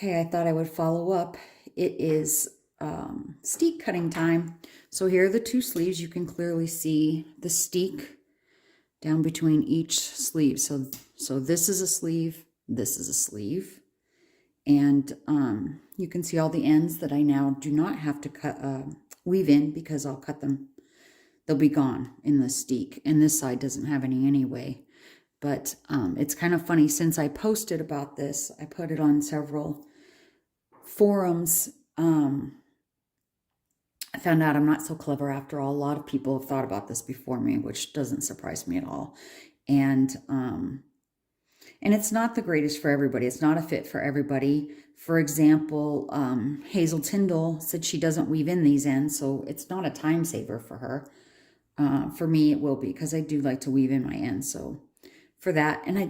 Okay, I thought I would follow up. It is steek cutting time. So here are the two sleeves. You can clearly see the steek down between each sleeve. So this is a sleeve, this is a sleeve. And you can see all the ends that I now do not have to cut weave in because I'll cut them. They'll be gone in the steek. And this side doesn't have any anyway. But it's kind of funny, since I posted about this, I put it on several forums. I found out I'm not so clever after all. A lot of people have thought about this before me, which doesn't surprise me at all. And it's not the greatest for everybody. It's not a fit for everybody. For example, Hazel Tyndall said she doesn't weave in these ends, so it's not a time saver for her. For me, it will be, because I do like to weave in my ends. So for that, and I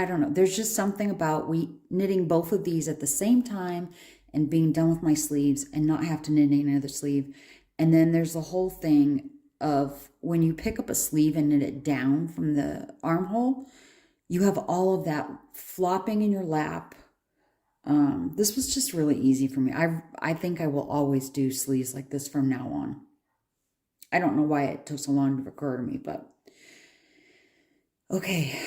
don't know. There's just something about knitting both of these at the same time and being done with my sleeves and not have to knit another sleeve. And then there's the whole thing of when you pick up a sleeve and knit it down from the armhole, you have all of that flopping in your lap. This was just really easy for me. I think I will always do sleeves like this from now on. I don't know why it took so long to occur to me, but okay,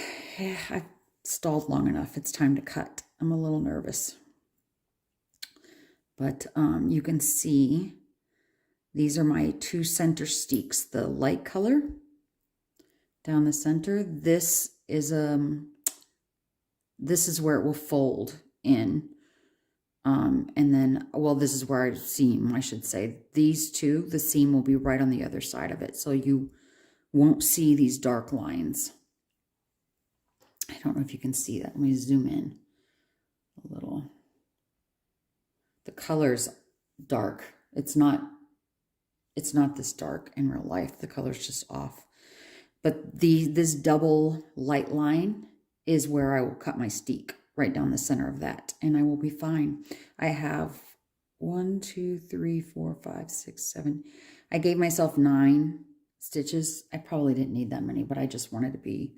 I've stalled long enough. It's time to cut. I'm a little nervous. But you can see these are my two center steeks. The light color down the center. This is where it will fold in. And then, well, this is where I seam, I should say. These two, the seam will be right on the other side of it. So you won't see these dark lines. I don't know if you can see that. Let me zoom in a little. The color's dark. It's not this dark in real life. The color's just off. But this double light line is where I will cut my steek, right down the center of that, and I will be fine. I have 1, 2, 3, 4, 5, 6, 7. I gave myself 9 stitches. I probably didn't need that many, but I just wanted to be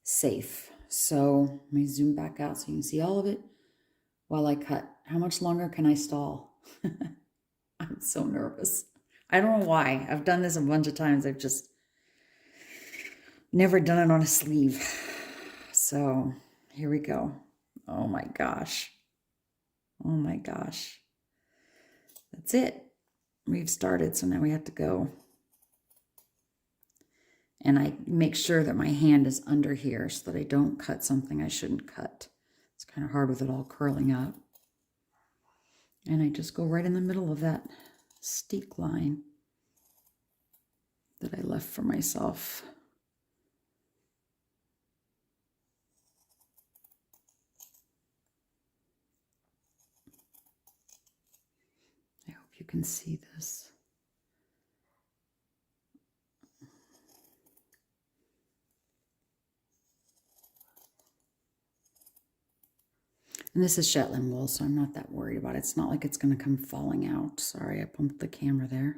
safe. So let me zoom back out so you can see all of it while I cut. How much longer can I stall? I'm so nervous. I don't know why. I've done this a bunch of times. I've just never done it on a sleeve. So here we go. Oh my gosh. Oh my gosh. That's it. We've started, so now we have to go. And I make sure that my hand is under here so that I don't cut something I shouldn't cut. It's kind of hard with it all curling up. And I just go right in the middle of that steek line that I left for myself. I hope you can see this. And this is Shetland wool, so I'm not that worried about it. It's not like it's going to come falling out. Sorry, I bumped the camera there.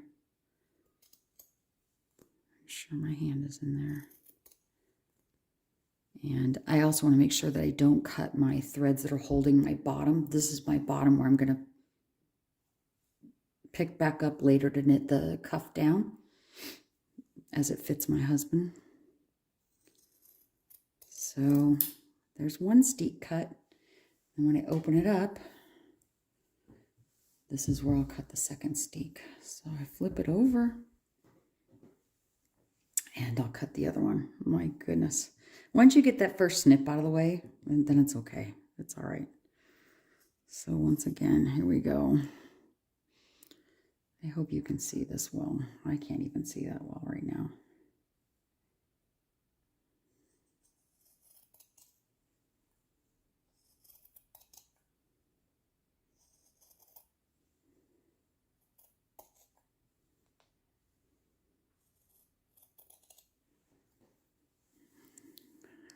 I'm sure my hand is in there. And I also want to make sure that I don't cut my threads that are holding my bottom. This is my bottom where I'm going to pick back up later to knit the cuff down as it fits my husband. So there's one steek cut. And when I open it up, this is where I'll cut the second steek. So I flip it over and I'll cut the other one. My goodness. Once you get that first snip out of the way, then it's okay. It's all right. So once again, here we go. I hope you can see this well. I can't even see that well right now.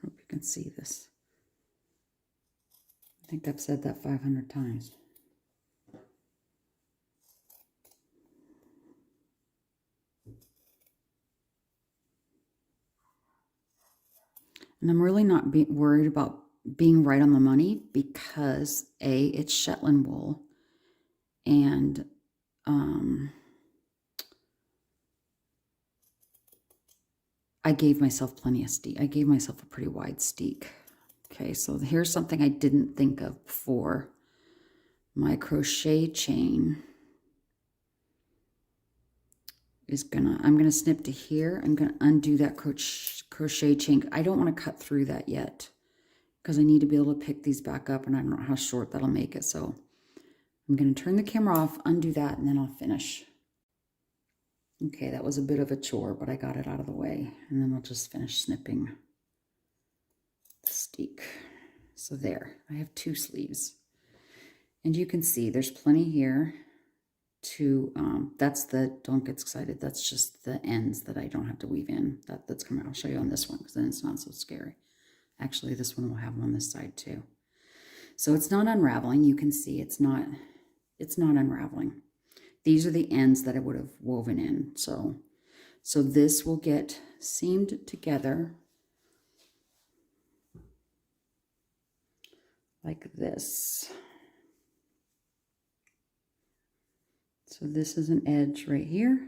Hope you can see this. I think I've said that 500 times. And I'm really not worried about being right on the money because A, it's Shetland wool, and I gave myself plenty of steek. I gave myself a pretty wide steek. Okay, so here's something I didn't think of before. My crochet chain is I'm gonna snip to here. I'm gonna undo that crochet chain. I don't want to cut through that yet because I need to be able to pick these back up, and I don't know how short that'll make it. So I'm gonna turn the camera off, undo that, and then I'll finish. Okay, that was a bit of a chore, but I got it out of the way, and then I'll just finish snipping the steek. So there, I have 2 sleeves, and you can see there's plenty here to, that's the, don't get excited, that's just the ends that I don't have to weave in. That's coming, I'll show you on this one, because then it's not so scary. Actually, this one will have them on this side too. So it's not unraveling. You can see it's not unraveling. These are the ends that I would have woven in. So this will get seamed together like this. So this is an edge right here.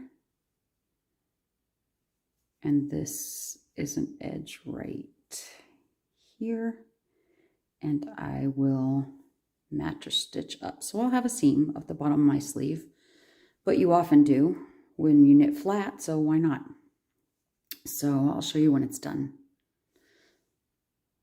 And this is an edge right here. And I will mattress stitch up. So I'll have a seam at the bottom of my sleeve, but you often do when you knit flat, so why not? So I'll show you when it's done.